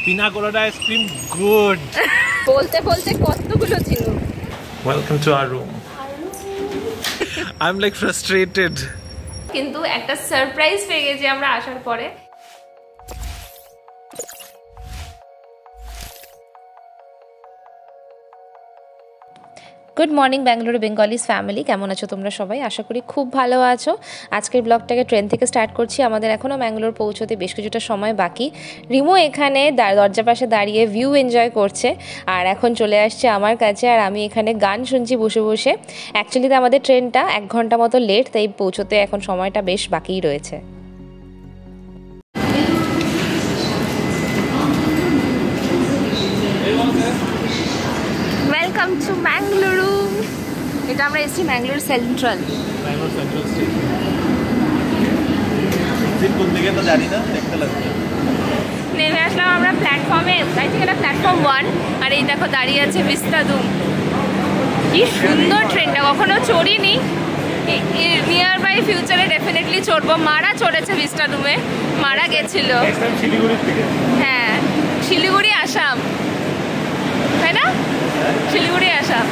পিনা কোলাডা ice cream good. বলতে বলতে কতগুলো ছিল। Welcome to our room. I am like frustrated, কিন্তু একটা সারপ্রাইজ পেয়ে গেছি আমরা আসার পরে। Good morning Bengaluru Bengalis family, কেমন আছো তোমরা সবাই? আশা করি খুব ভালো আছো। আজকের ব্লগটাকে ট্রেন থেকে স্টার্ট করছি। আমাদের এখনও ব্যাঙ্গালোর পৌঁছতে বেশ কিছুটা সময় বাকি। রিমো এখানে দরজার পাশে দাঁড়িয়ে ভিউ এনজয় করছে, আর এখন চলে আসছে আমার কাছে, আর আমি এখানে গান শুনছি বসে বসে। অ্যাকচুয়ালি আমাদের ট্রেনটা 1 ঘন্টা মতো লেট, তাই পৌঁছতে এখন সময়টা বেশ বাকিই রয়েছে। Welcome to Mangaluru. এটা আমরা এসেছি ম্যাঙ্গালোর সেন্ট্রাল। নেমে আসলাম আমরা প্ল্যাটফর্মে, আই থিঙ্ক এটা প্ল্যাটফর্ম 1। আর এই দেখো দাঁড়িয়ে আছে ভিস্তাডুম। কি সুন্দর ট্রেনটা, কখনো চড়িনি। নিয়ার বাই ফিউচারে ডেফিনেটলি চড়বো। মারা চড়েছে ভিস্তাডুমে, মারা গেছিল। হ্যাঁ, শিলিগুড়ি আসাম, তাই না? শিলিগুড়ি আসাম।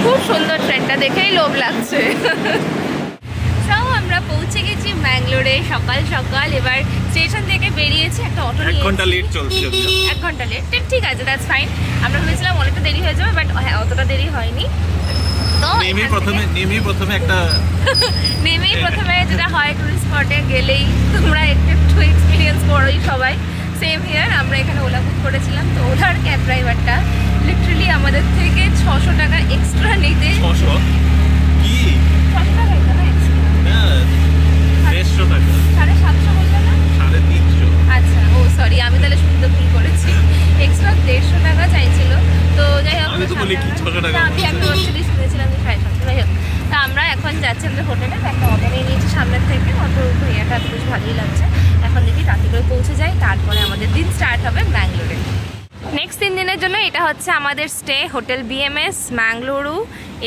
খুব সুন্দর ট্রেনটা, দেখেই লোভ লাগছে। সব আমরা পৌঁছে গেছি ম্যাঙ্গালোরে সকাল সকাল। এবার স্টেশন থেকে বেরিয়েছি, একটা অটো নিয়ে। 1 ঘন্টা লেট চলছে। 1 ঘন্টা লেট, ঠিক আছে, দ্যাটস ফাইন। আমরা ভেবেছিলাম অনেকটা দেরি হয়ে যাবে, বাট হ্যাঁ, অতটা দেরি হয়নি। তো নেমেই প্রথমে যেটা হয়, টুরিস্ট স্পটে গেলেই তোমরা একটু এক্সপিরিয়েন্স করোই সবাই। সেম হিয়ার, আমরা এখানে ওলা বুক করেছিলাম। তো ওলার ক্যাব ড্রাইভারটা লিটারালি আমাদের থেকে 600 টাকা এক্সট্রা নিতে। 600 কি? 600 টাকা না এক্সট্রা? না, 150 টাকা। 750 বললে না? 350। আচ্ছা, ও সরি, আমি তাহলে শুনতে ভুল করেছি। এক্সট্রা 150 টাকা চাইছিল। তো যাই হোক, আমি তো বলি কি 600 টাকা। আমি অ্যাকচুয়ালি শুনেছিলাম যে 750। যাই হোক, তা আমরা এখন যাচ্ছি আমাদের হোটেলে। একটা অটো নিয়ে নিয়েছি সামনের থেকে। অটো ভাইয়াটা এত বেশ ভালোই লাগছে। এখন দেখি রাতে করে পৌঁছে যাই, তারপরে আমাদের দিন স্টার্ট হবে ম্যাঙ্গালোরে। নেক্সট 3 দিনের জন্য এটা হচ্ছে আমাদের স্টে, হোটেল BMS ম্যাঙ্গালুরু।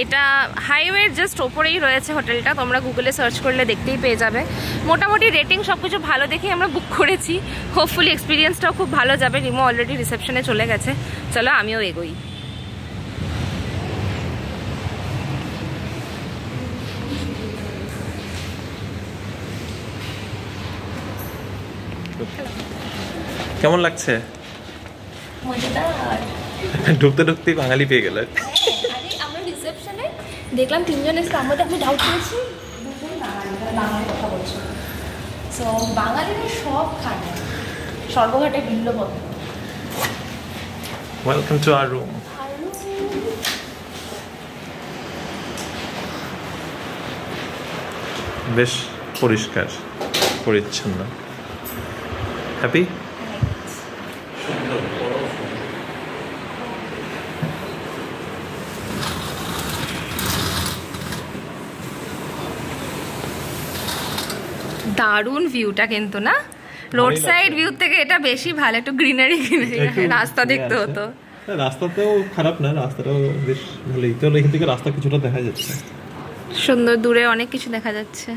এটা হাইওয়ের জাস্ট ওপরেই রয়েছে হোটেলটা। তোমরা গুগলে সার্চ করলে দেখতেই পেয়ে যাবে। মোটামুটি রেটিং সব কিছু ভালো দেখেই আমরা বুক করেছি। হোপফুলি এক্সপিরিয়েন্সটাও খুব ভালো যাবে। রিমো অলরেডি রিসেপশনে চলে গেছে। চলো আমিও এগোই। কেমন লাগছে? ঢুকতে ঢুকতেই বাঙালি পেয়ে গেল। আমরা রিসেপশনে দেখলাম 3 জন এসে, আমাদের আমি ডাউট করেছি বাঙালি কথা বলছো। সো বাঙালিরা সব খায়, সর্বঘাটে বিল্লবদ্ধ। Welcome to our room. বেশ পরিষ্কার পরিচ্ছন্ন। হ্যাপি? দারুণ ভিউটা কিন্তু, না? রোড সাইড ভিউ থেকে এটা বেশি ভালো। একটু গ্রিনারি, রাস্তা দেখতে হতো। রাস্তাতেও খারাপ না, রাস্তাটাও বেশ ভালোই। তো এখান থেকে রাস্তা কিছুটা দেখা যাচ্ছে, সুন্দর, দূরে অনেক কিছু দেখা যাচ্ছে।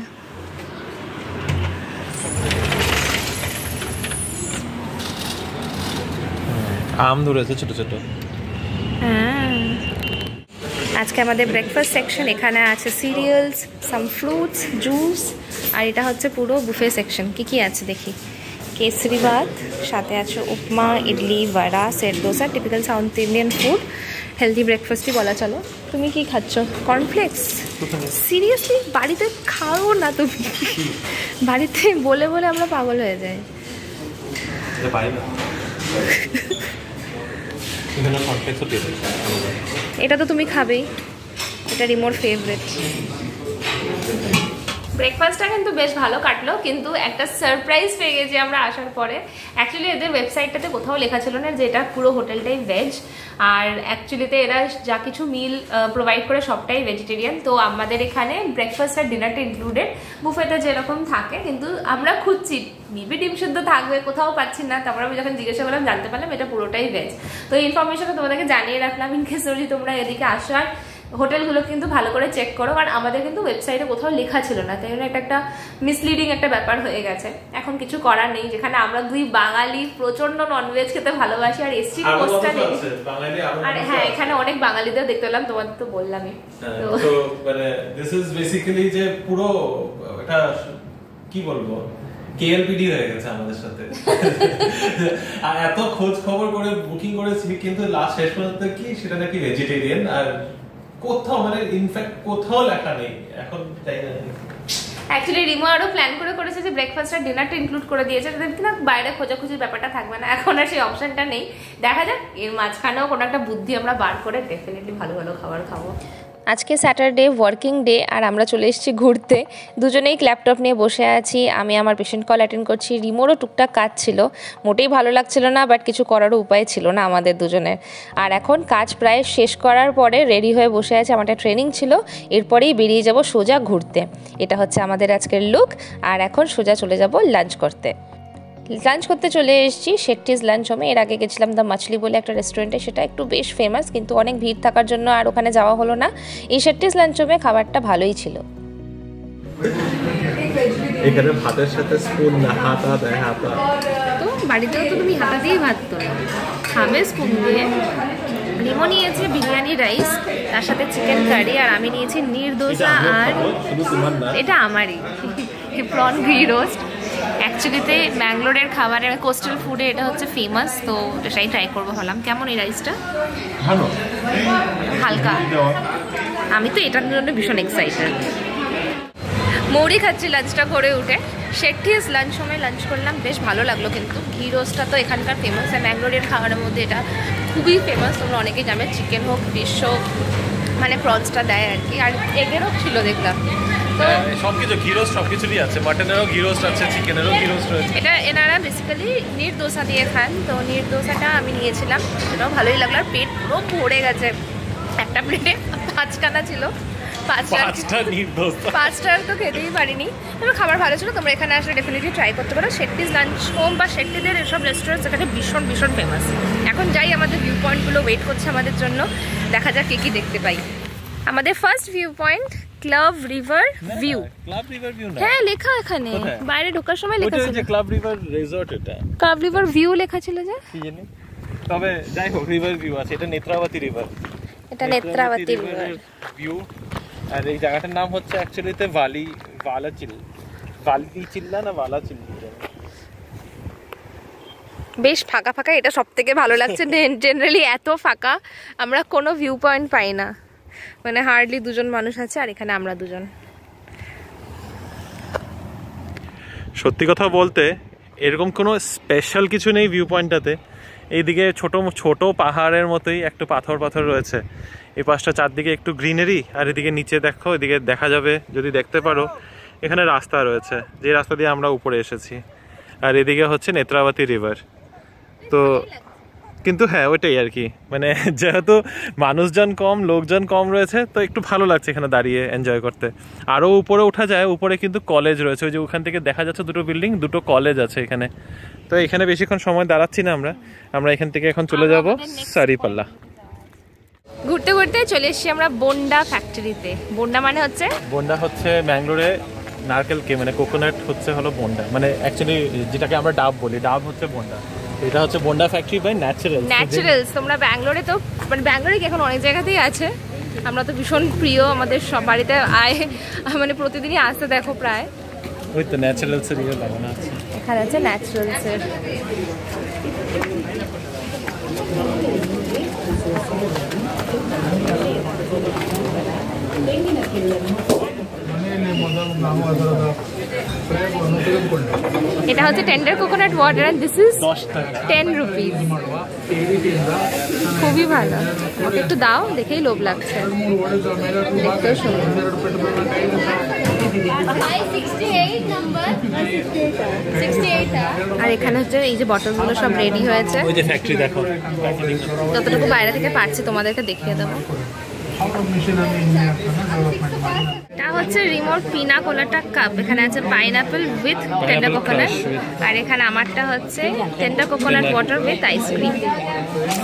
আম ধরেছে ছোট ছোট। আজকে আমাদের ব্রেকফাস্ট সেকশন, এখানে আছে সিরিয়ালস, সাম ফ্রুটস, জুস, আর এটা হচ্ছে পুরো বুফে সেকশন। কি আছে দেখি। কেসরি ভাত, সাথে আছে upma, idli, vada, set dosa, typical south Indian food. Healthy ব্রেকফাস্টই বলা চলো। তুমি কি খাচ্ছ? কর্নফ্লেক্স? সিরিয়াসলি? বাড়িতে খাও না তুমি? বাড়িতে বলে বলে আমরা পাগল হয়ে যাই। এটা তো তুমি খাবেই, এটা রিমোর ফেভারিট। ব্রেকফাস্টটা কিন্তু বেশ ভালো কাটলো, কিন্তু একটা সারপ্রাইজ পেয়ে গেছি আমরা আসার পরে। অ্যাকচুয়ালি এদের ওয়েবসাইটটাতে কোথাও লেখা ছিল না যে এটা পুরো হোটেলটাই ভেজ, আর অ্যাকচুয়ালিতে এরা যা কিছু মিল প্রোভাইড করে সবটাই ভেজিটেরিয়ান। তো আমাদের এখানে ব্রেকফাস্ট আর ডিনারটা ইনক্লুডেড, বুফেতে যেরকম থাকে। কিন্তু আমরা খুঁজছি মেবি ডিম সিদ্ধ থাকবে, কোথাও পাচ্ছি না। তারপর আমি যখন জিজ্ঞাসা করলাম জানতে পারলাম এটা পুরোটাই ভেজ। তো এই ইনফরমেশনটা তোমাদেরকে জানিয়ে রাখলাম, ইনকেস যদি তোমরা এদিকে আসো। আর হোটেলগুলো কিন্তু ভালো করে চেক করো, কারণ আমাদের কিন্তু ওয়েবসাইটে কোথাও লেখা ছিল না, তাই জন্য এটা একটা মিসলিডিং একটা ব্যাপার হয়ে গেছে। এখন কিছু করার নেই, যেখানে আমরা দুই বাঙালি প্রচন্ড ননভেজ খেতে ভালোবাসি আর এসছি কোস্টা নেই। আর হ্যাঁ, এখানে অনেক বাঙালিদের দেখতে পেলাম, তোমাদের তো বললামই। তো মানে দিস ইজ বেসিক্যালি যে পুরো এটা কি বলবো কেএলপিডি হয়ে গেছে আমাদের সাথে। আর এত খোঁজ খবর করে বুকিং করেছি, কিন্তু লাস্ট শেষ পর্যন্ত কি সেটা নাকি ভেজিটেরিয়ান, আর কোথাও মানে ইনফ্যাক্ট কোথাও লেখা নেই এখন, তাই না? অ্যাকচুয়ালি রিমো আরো প্ল্যান করেছে যে ব্রেকফাস্ট আর ডিনারটা ইনক্লুড করে দিয়েছে, যাতে কিনা বাইরে খোঁজাখুঁজির ব্যাপারটা থাকবে না। এখন আর সেই অপশনটা নেই, দেখা যাক এর মাঝখানেও কোনো একটা বুদ্ধি আমরা বার করে ডেফিনেটলি ভালো ভালো খাবার খাবো। আজকে স্যাটারডে ওয়ার্কিং ডে, আর আমরা চলে এসেছি ঘুরতে। দুজনেই ল্যাপটপ নিয়ে বসে আছি, আমি আমার পেশেন্ট কল অ্যাটেন্ড করছি, রিমোরও টুকটাক কাজ ছিল, মোটেই ভালো লাগছিল না, বাট কিছু করারও উপায় ছিল না আমাদের দুজনের। আর এখন কাজ প্রায় শেষ করার পরে রেডি হয়ে বসে আছে, আমার একটা ট্রেনিং ছিল, এরপরেই বেরিয়ে যাব সোজা ঘুরতে। এটা হচ্ছে আমাদের আজকের লুক, আর এখন সোজা চলে যাব লাঞ্চ করতে। লাঞ্চ করতে চলে এসেছি শেট্টিজ লাঞ্চ হোমে। এর আগে গেছিলাম দ্য মাছলি বলে একটা রেস্টুরেন্টে, সেটা একটু বেশ ফেমাস, কিন্তু অনেক ভিড় থাকার জন্য আর ওখানে যাওয়া হলো না। এই শেট্টিজ লাঞ্চ হোমে খাবারটা ভালোই ছিল। এখানে ভাতের সাথে স্পুন না, হাতা দেয়, হাতা। তো বাড়িতেও তো তুমি হাতা দিয়ে ভাত তো খাবে স্পুন দিয়ে। রিমো নিয়েছে বিরিয়ানি রাইস, তার সাথে চিকেন কারি, আর আমি নিয়েছি নির্দোসা, আর এটা আমারই প্রন ঘি রোস্ট। অ্যাকচুয়ালিতে ব্যাঙ্গালোরের খাবারের কোস্টাল ফুডে এটা হচ্ছে ফেমাস, তো এটাই ট্রাই করবো ভাবলাম। কেমন এই রাইসটা? হালকা, আমি তো এটার জন্য ভীষণ এক্সাইটেড। মৌরি খাচ্ছি লাঞ্চটা করে উঠে। শেট্টিজ লাঞ্চ সময় লাঞ্চ করলাম, বেশ ভালো লাগলো। কিন্তু ঘি রোস্টটা তো এখানকার ফেমাস, আর ব্যাঙ্গালোরের খাবারের মধ্যে এটা খুবই ফেমাস, তোমরা অনেকেই জানো। চিকেন হোক, ফিশ হোক, মানে প্রনসটা দেয় আর কি, আর এগেরও ছিল দেখলাম। তো সবকিছু ঘি রোস্ট সবকিছুরই আছে, মাটনেরও ঘি রোস্ট আছে, চিকেনেরও ঘি রোস্ট রয়েছে। এটা এনারা বেসিক্যালি নির্দোসা দিয়ে খান, তো নির্দোসাটা আমি নিয়েছিলাম, সেটাও ভালোই লাগলো। আর পেট পুরো ভরে গেছে, একটা প্লেটে 5খানা ছিল, 5টার তো খেতেই পারিনি। তবে খাবার ভালো ছিল, তোমরা এখানে আসলে ডেফিনেটলি ট্রাই করতে পারো। শেট্টিজ লাঞ্চ হোম বা শেট্টিদের এসব রেস্টুরেন্ট এখানে ভীষণ ভীষণ ফেমাস। এখন যাই, আমাদের ভিউ পয়েন্টগুলো ওয়েট করছে আমাদের জন্য, দেখা যাক কি দেখতে পাই। আমাদের first view point club river view. Club river view না, হ্যাঁ লেখা এখানে, বাইরে ঢোকার সময় লেখা ছিল ক্লাব রিভার রিসর্ট। এটা ক্লাব রিভার ভিউ লেখা ছিল যে, কি জানি, তবে যাই হোক রিভার ভিউ আছে। এটা নেত্রাবতী রিভার, এটা নেত্রাবতী রিভার ভিউ। আর এই জায়গাটার নাম হচ্ছে অ্যাকচুয়ালিতে ভালাচিল্লা না ভালাচিল্লা। বেশ ফাঁকা ফাঁকা, এটা সব থেকে ভালো লাগছে। জেনারেলি এত ফাঁকা আমরা কোনো ভিউ পয়েন্ট পাই না, মানে হার্ডলি দুজন মানুষ আছে, আর এখানে আমরা দুজন। সত্যি কথা বলতে এরকম কোনো স্পেশাল কিছু নেই ভিউ পয়েন্টটাতে। এইদিকে ছোট ছোট পাহাড়ের মতোই একটু পাথর রয়েছে, এই পাশটা চারদিকে একটু গ্রিনারি, আর এদিকে নিচে দেখো, এদিকে দেখা যাবে যদি দেখতে পারো, এখানে রাস্তা রয়েছে, যে রাস্তা দিয়ে আমরা উপরে এসেছি। আর এদিকে হচ্ছে নেত্রাবতী রিভার। তো কিন্তু হ্যাঁ, ওইটাই আর কি, মানে যেহেতু মানুষজন কম, লোকজন কম রয়েছে, তো একটু ভালো লাগছে এখানে দাঁড়িয়ে এনজয় করতে। আরও উপরে ওঠা যায়, উপরে কিন্তু কলেজ রয়েছে, ওই যে ওখান থেকে দেখা যাচ্ছে দুটো বিল্ডিং, দুটো কলেজ আছে এখানে। তো এখানে বেশিক্ষণ সময় দাঁড়াচ্ছি না আমরা এখান থেকে এখন চলে যাব সারিপাল্লা। ঘুরতে ঘুরতে চলে এসেছি আমরা বোন্ডা ফ্যাক্টরিতে। বোন্ডা হচ্ছে ব্যাঙ্গালোরে নারকেলকে, মানে কোকোনাট হচ্ছে হলো বোন্ডা, মানে অ্যাকচুয়ালি যেটাকে আমরা ডাব বলি, ডাব হচ্ছে বোন্ডা। এটা হচ্ছে বোন্ডা ফ্যাক্টরি বাই ন্যাচারালস। তোমরা ব্যাঙ্গালোরে তো, মানে ব্যাঙ্গালোরে এখন অনেক জায়গাতেই আছে, আমরা তো ভীষণ প্রিয়, আমাদের সব বাড়িতে মানে প্রতিদিনই আসতে দেখো প্রায়। ওই তো ন্যাচারালসের ইয়ে লাগানো আছে, এখানে আছে ন্যাচারালসের। এটা হচ্ছে tender coconut water, and this is 10 rupees. খুবই ভালো, ওকে একটু দাও, দেখেই লোভ লাগছে, দেখতেও সুন্দর। আর এখানে হচ্ছে এই যে বটলগুলো সব রেডি হয়েছে, ওই যে ফ্যাক্টরি দেখো, যতটুকু বাইরে থেকে পারছি তোমাদেরকে দেখিয়ে দেবো। এটা হচ্ছে রিমোট পিনা কোলাটা কাপ, এখানে আছে পাইনাপেল উইথ টেন্ডার কোকোনাট, আর এখানে আমারটা হচ্ছে tender coconut water with ice cream.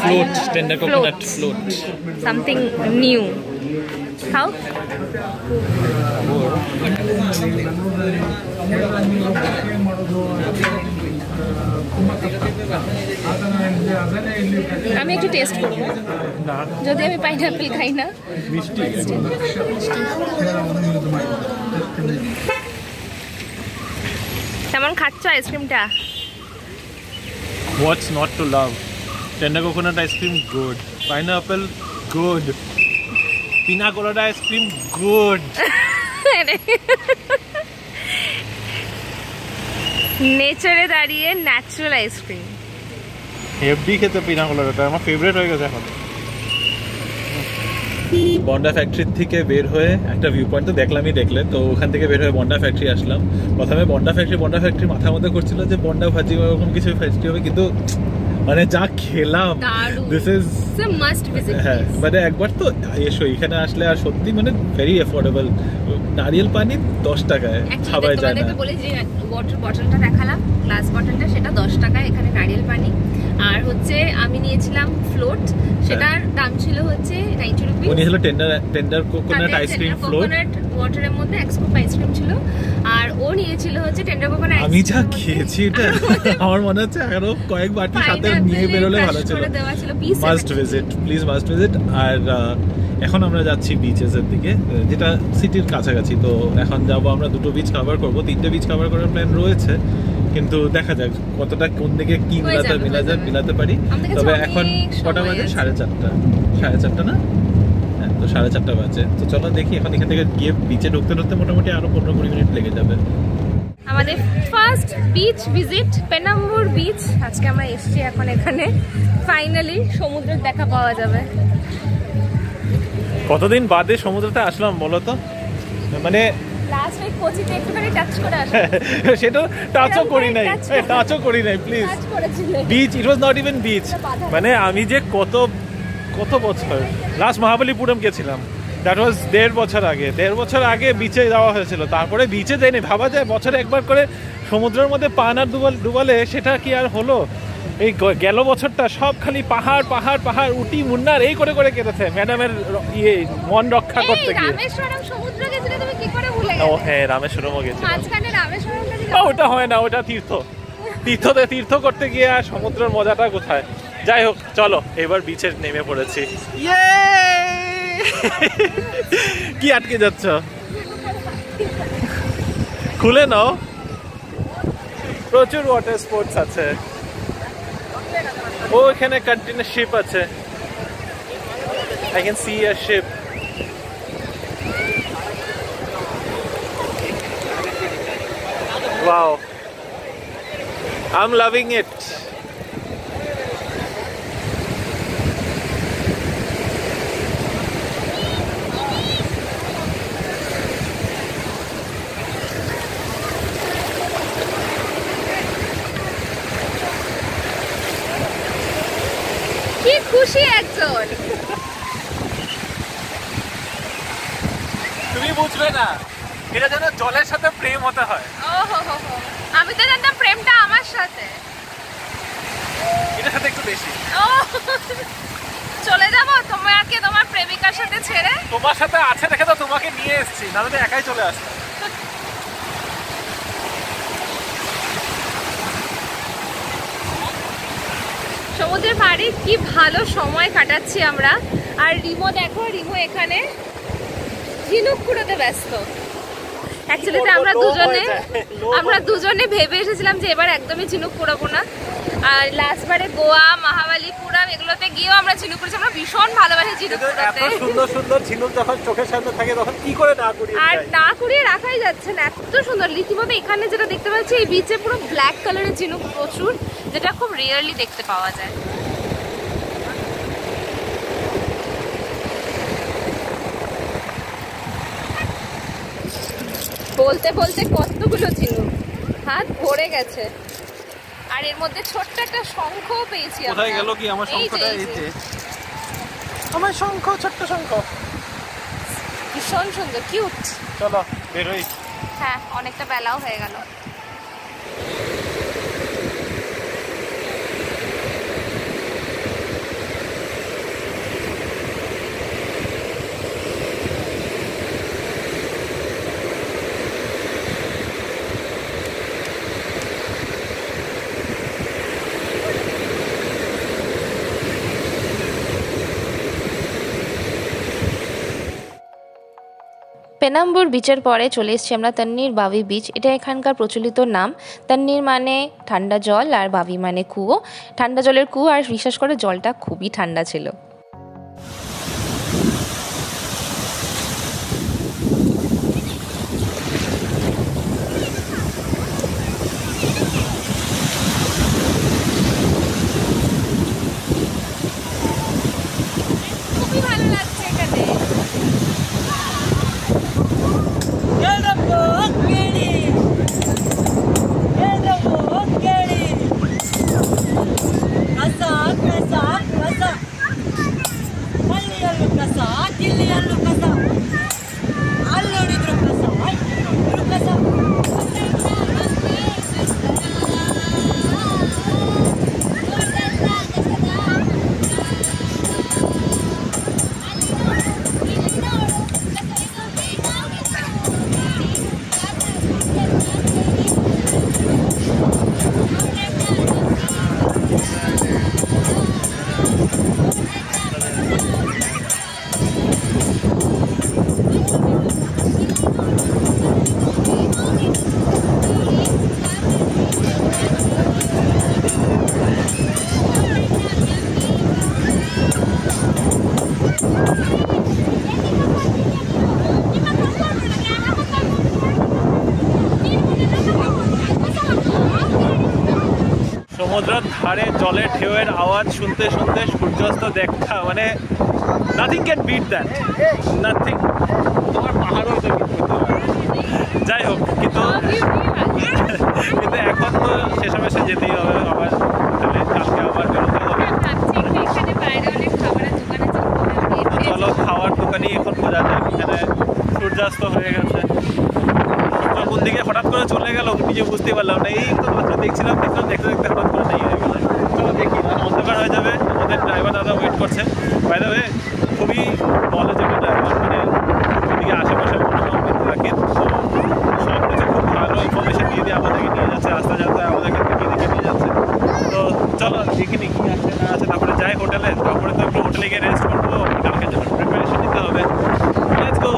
Float, tender coconut float, something new. খাও। আমি একটু টেস্ট করবো, যদি আমি পাইনাপেল খাই না। কেমন খাচ্ছ আইসক্রিমটা? What's not to love? Tender coconut ice cream, good. Pineapple, good. Pina colada ice cream, good. নেচারে দাঁড়িয়ে ন্যাচারাল আইসক্রিম। হেভি খেতে পিনা কলাডাটা আমার ফেভারিট হয়ে গেছে এখন। বন্ডা ফ্যাক্টরি থেকে বের হয়ে একটা ভিউ পয়েন্ট তো দেখলে, তো ওখান থেকে বের হয়ে বন্ডা ফ্যাক্টরি আসলাম। প্রথমে বন্ডা ফ্যাক্টরি মাথার মধ্যে করছিল যে বন্ডা ভাজি বা এরকম কিছু ফ্যাক্টরি হবে, কিন্তু মানে যা খেলাম, দিস ইজ মাস্ট ভিজিট। হ্যাঁ, মানে একবার তো এসো এখানে আসলে, আর সত্যি মানে ভেরি অ্যাফোর্ডেবল। নারিয়েল পানি 10 টাকায় খাওয়াই যায় না। বলে যে ওয়াটার বটলটা দেখালাম, গ্লাস বটলটা, সেটা 10 টাকায় এখানে নারিয়েল পানি। আর হচ্ছে আমি নিয়েছিলাম ফ্লোট, সেটার দাম ছিল হচ্ছে 90 রুপি। উনি হলো tender coconut ice cream float, coconut ওয়াটারের মধ্যে এক স্কুপ আইসক্রিম ছিল। আর ও নিয়েছিল হচ্ছে টেন্ডার কোকোনাট। আমি যা খেয়েছি এটা আমার মনে হচ্ছে আরো কয়েক বাটি সাথে নিয়ে বেরোলে ভালো ছিল। Must visit, please must visit. আর এখন আমরা যাচ্ছি বিচেসের দিকে, যেটা সিটির কাছাকাছি। তো এখন যাবো আমরা, 2টো বিচ কভার করবো, 3টে বিচ কভার করার প্ল্যান রয়েছে, কিন্তু দেখা যাক কতটা কোন দিকে কি মিলাতে পারি। তবে এখন কটা বাজে? 4:30 না? হ্যাঁ, তো 4:30 বাজে। তো চলো দেখি, এখন এখান থেকে গিয়ে বিচে ঢুকতে মোটামুটি আরো 15-20 মিনিট লেগে যাবে। আমাদের ফার্স্ট বিচ ভিজিট পেনাম্বুর বিচ। আজকে আমরা এসেছি এখন এখানে, ফাইনালি সমুদ্রের দেখা পাওয়া যাবে। কতদিন বাদে সমুদ্রতে আসলাম বলো তো, মানে লাস্ট উইক কোচিতে একটুখানি টাচ করে আসলাম। সেটা টাচও করি নাই please. Beach, it was not even beach. মানে আমি যে কত বছর লাস্ট মহাবলীপুরম গেছিলাম, দ্যাট ওয়াজ 1.5 বছর আগে বিচে যাওয়া হয়েছিল। তারপরে বিচে যাইনি। ভাবা যায় বছরে একবার করে সমুদ্রের মধ্যে পা না ডুবালে সেটা কি আর হলো? এই গেল বছরটা সব খালি পাহাড় উটি মুন্নার এই করে কেটেছে ম্যাডামের মন রক্ষা করতে গিয়ে। ও হ্যাঁ, রামেশ্বরমও গেছি। ওটা হয় না, ওটা তীর্থ করতে গিয়ে আর সমুদ্রের মজাটা কোথায়। যাই হোক, চলো এবার বিচে নেমে পড়েছি। কি আটকে যাচ্ছ? খুলে নাও, প্রচুর ওয়াটার স্পোর্টস আছে। ও এখানে কন্টেইনার শিপ আছে, I can see a ship. Wow, I'm loving it. কি খুশি একজন। তুমি বুঝবে না, এটা যেন জলের সাথে প্রেম হতে হয়। আমি তো জানতাম প্রেমটা আমার সাথে, এটার সাথে একটু বেশি। চলে যাবো তোমাকে তোমার প্রেমিকার সাথে ছেড়ে? তোমার সাথে আছে দেখে তো তোমাকে নিয়ে এসেছি, না তো একাই চলে আসতাম। সমুদ্রের পাড়ে কি ভালো সময় কাটাচ্ছি আমরা। আর রিমো দেখো, রিমো এখানে ঝিনুক কুড়োতে ব্যস্ত। অ্যাকচুয়ালি আমরা দুজনে ভেবে এসেছিলাম যে এবার একদমই ঝিনুক কুড়াবো না। আর লাস্টবারে গোয়া, মহাবালিপুরম এগুলোতে গিয়েও আমরা ঝিনুক কুড়েছি। আমরা ভীষণ ভালোবাসি ঝিনুক কুড়াতে। এত সুন্দর ঝিনুক যখন চোখের সামনে থাকে তখন কি করে না কুড়িয়ে, আর না কুড়িয়ে রাখাই যাচ্ছে না, এত সুন্দর। রীতিমতো এখানে যেটা দেখতে পাচ্ছি, এই বিচে পুরো ব্ল্যাক কালারের ঝিনুক প্রচুর, যেটা খুব রিয়ারলি দেখতে পাওয়া যায়। বলতে কতগুলো ঝিনুক, হাত ভরে গেছে। আর এর মধ্যে ছোট্ট একটা শঙ্খও পেয়েছি। কোথায় গেল কি আমার শঙ্খটা? এই যে আমার শঙ্খ, ছোট্ট শঙ্খ, ভীষণ সুন্দর, কিউট। চলো বের হই। হ্যাঁ, অনেকটা বেলাও হয়ে গেল। পেনাম্বুর বিচের পরে চলে এসেছি আমরা তন্নির বাবি বিচ। এটা এখানকার প্রচলিত নাম। তন্নির মানে ঠান্ডা জল আর বাবি মানে কুয়ো, ঠান্ডা জলের কুয়ো। আর বিশ্বাস করে জলটা খুবই ঠান্ডা ছিল। খুবই ভালো লাগছে এখানে। সমুদ্রের ধারে জলের ঢেউয়ের আওয়াজ শুনতে শুনতে সূর্যাস্ত দেখা মানে nothing can bit that, nothing. তোমার পাহাড়ও এটা বিট করতে পারে। যাই হোক, কিন্তু এখন তো শেষামেশে যেতেই হবে আবার হোটেলে, কালকে আবার বেরোতে হবে। চলো খাওয়ার দোকানই এখন খোঁজা যায়। এখানে সূর্যাস্ত হয়ে গেছে, কোন দিকে হঠাৎ করে চলে গেল নিজে বুঝতে পারলাম না। এই তো মাত্র দেখছিলাম দেখতে দেখতে হঠাৎ করে নেই হয়ে গেল। চলো দেখি, অন্ধকার হয়ে যাবে। আমাদের ড্রাইভার দাদা ওয়েট করছে। বাই দ্য ওয়ে খুবই নলেজেবল ড্রাইভার, মানে এদিকে আশেপাশে থাকে, সব কিছু খুব ভালো ইনফরমেশন দিয়ে দিয়ে আমাদেরকে নিয়ে যাচ্ছে, রাস্তা যাতে আমাদেরকে দেখে দেখে নিয়ে যাচ্ছে। তো চলো দেখি নি কি আছে না আছে, তারপরে যাই হোটেলে। তারপরে তো একটু হোটেলে গিয়ে রেস্ট করবো, কালকে জন্য প্রিপারেশন নিতে হবে। Let's go.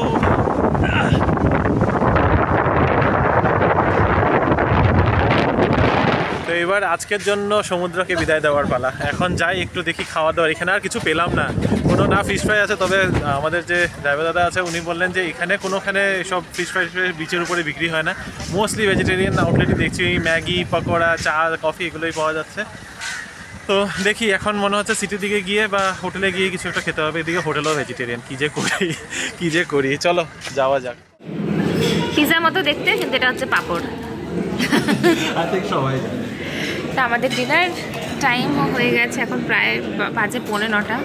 তো এবার আজকের জন্য সমুদ্রকে বিদায় দেওয়ার পালা। এখন যাই একটু দেখি খাওয়া দাওয়ার। এখানে আর কিছু পেলাম না, কোনো না ফিশ ফ্রাই আছে। তবে আমাদের যে ড্রাইভার দাদা আছে উনি বললেন যে এখানে কোনোখানে সব ফিশ ফ্রাই বিচের উপরে বিক্রি হয় না, মোস্টলি ভেজিটেরিয়ান আউটলেটই দেখছি। ম্যাগি, পকোড়া, চা, কফি এগুলোই পাওয়া যাচ্ছে। তো দেখি এখন মনে হচ্ছে সিটির দিকে গিয়ে বা হোটেলে গিয়ে কিছু একটা খেতে হবে। এদিকে হোটেলও ভেজিটেরিয়ান, কী যে করি চলো যাওয়া যাক। পিজার মতো দেখতে, কিন্তু এটা হচ্ছে পাপড়। সবাই তা আমাদের ডিনার টাইমও হয়ে গেছে, এখন প্রায় বাজে 9:45।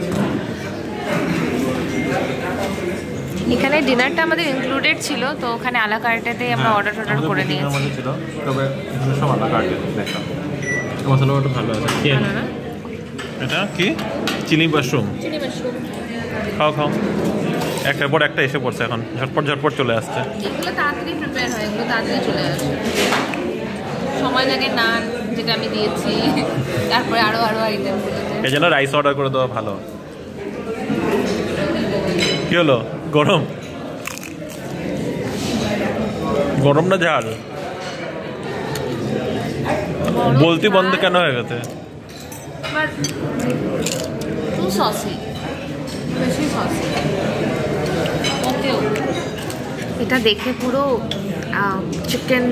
এখানে ডিনারটা আমাদের ইনক্লুডেড ছিল, তো ওখানে আলা কার্টেতেই আমরা অর্ডার করে নিয়েছি। তবে এখানে সব আলা কার্টে দেখলাম। মশলাটা ভালো আছে। এটা কি চিলি মাশরুম? খাও খাও, একটার পর একটা এসে পড়ছে, এখন ঝটপট ঝটপট চলে আসছে। এগুলো তাড়াতাড়ি প্রিপেয়ার হয়, এগুলো তাড়াতাড়ি চলে আসে। সময় লাগে নান, যেটা আমি দিয়েছি, তারপরে আরো আইটেম। এই জন্য রাইস অর্ডার করে দেওয়া ভালো। কি হলো, গরম গরম না ঝাল? বলতে বন্ধ কেন হয়ে গেছে? এটা দেখে পুরো চিকেন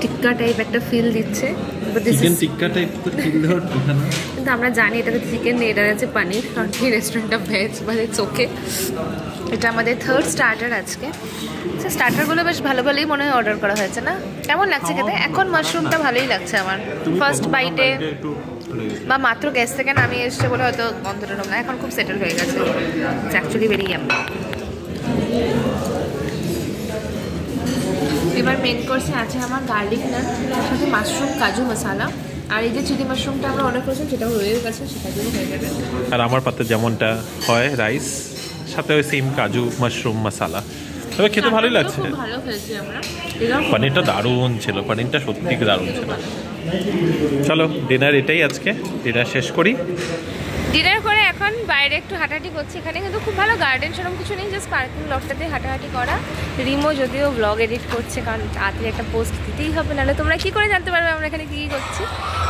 টিক্কা টাইপ একটা ফিল দিচ্ছে। কিন্তু আমরা জানি এটাতে চিকেন নেই, এটা আছে পানির, কারণ কি রেস্টুরেন্টটা ভেজ মানে চোখে। এটা আমাদের থার্ড স্টার্টার আজকে। স্টার্টারগুলো বেশ ভালো ভালোই মনে হয় অর্ডার করা হয়েছে না? কেমন লাগছে খেতে? এখন মাশরুমটা ভালোই লাগছে আমার ফার্স্ট বাইটে, বা মাত্র গ্যাস থেকে নামিয়ে এসছে বলে হয়তো গন্ধটা না, এখন খুব সেটেল হয়ে গেছে। Actually very yummy. এবার মেন কোর্সে আছে আমার গার্লিক নান, তার সাথে মাশরুম কাজু মশালা, আর এই যে চিলি মাশরুমটা আমরা অর্ডার করেছিলাম সেটাও রয়ে গেছে, সেটা দিয়ে হয়ে যাবে। আর আমার পাতে যেমনটা হয় রাইস, সাথে ওই সেম কাজু মাশরুম মশালা। তবে খেতে ভালোই লাগছে। ভালো খেয়েছি আমরা। পনিরটা দারুণ ছিল, পনিরটা সত্যি দারুণ ছিল। চলো ডিনার এটাই, আজকে ডিনার শেষ করি। ডিনার করে এখন বাইরে একটু হাঁটাহাঁটি করছি। এখানে কিন্তু খুব ভালো গার্ডেন সেরকম কিছু নেই, জাস্ট পার্কিং লটটাতে হাঁটাহাঁটি করা। রিমো যদিও ব্লগ এডিট করছে, কারণ তাড়াতাড়ি একটা পোস্ট দিতেই হবে, নাহলে তোমরা কি করে জানতে পারবে আমরা এখানে কি করছি।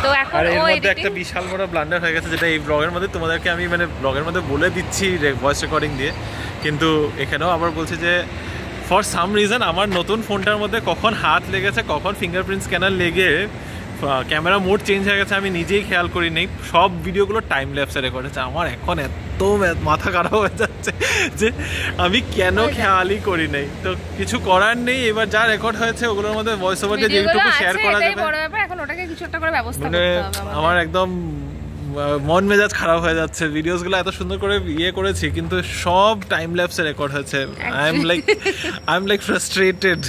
তো এখন আর এর ও মধ্যে একটা বিশাল বড় ব্লান্ডার হয়ে গেছে, যেটা এই ব্লগের মধ্যে তোমাদেরকে আমি মানে ব্লগের মধ্যে বলে দিচ্ছি ভয়েস রেকর্ডিং দিয়ে, কিন্তু এখানেও আবার বলছি যে ফর সাম রিজন আমার নতুন ফোনটার মধ্যে কখন হাত লেগেছে, কখন ফিঙ্গারপ্রিন্ট স্ক্যানার লেগে ক্যামেরা মোড চেঞ্জ হয়ে গেছে আমি নিজেই খেয়াল করি নেই। সব ভিডিওগুলো টাইম ল্যাপসে রেকর্ড হচ্ছে। আমার এখন এত মাথা খারাপ হয়ে যাচ্ছে যে আমি কেন খেয়ালই করি নাই। তো কিছু করার নেই, এবার যা রেকর্ড হয়েছে ওগুলোর মধ্যে ভয়েস ওভার দিয়ে যেটুকু শেয়ার করা যাবে, এখন ওটাকে কিছু একটা করে ব্যবস্থা মানে করতে হবে। আমার একদম মন মেজাজ খারাপ হয়ে যাচ্ছে। ভিডিওসগুলো এত সুন্দর করে করেছি, কিন্তু সব টাইম ল্যাপসে রেকর্ড হয়েছে। I am like frustrated.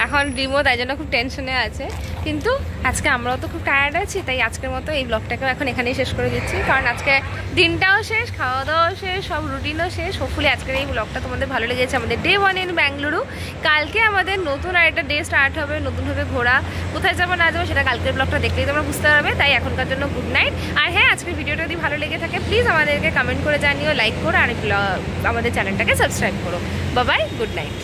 এখন রিমো তাই জন্য খুব টেনশনে আছে, কিন্তু আজকে আমরাও তো খুব টায়ার্ড আছি, তাই আজকের মতো এই ব্লগটাকেও এখন এখানেই শেষ করে দিচ্ছি, কারণ আজকে দিনটাও শেষ, খাওয়া দাওয়াও শেষ, সব রুটিনও শেষ। হোপফুলি আজকের এই ব্লগটা তোমাদের ভালো লেগেছে। আমাদের ডে 1 ইন ব্যাঙ্গালুরু। কালকে আমাদের নতুন আরেকটা ডে স্টার্ট হবে, নতুনভাবে ঘোরা। কোথায় যাবো না যাবো সেটা কালকের ব্লগটা দেখলেই তোমরা বুঝতে পারবে। তাই এখনকার জন্য গুড নাইট। আর হ্যাঁ, আজকের ভিডিওটা যদি ভালো লেগে থাকে প্লিজ আমাদেরকে কমেন্ট করে জানিও, লাইক করো, আর আমাদের চ্যানেলটাকে সাবস্ক্রাইব করো। Bye bye, good night.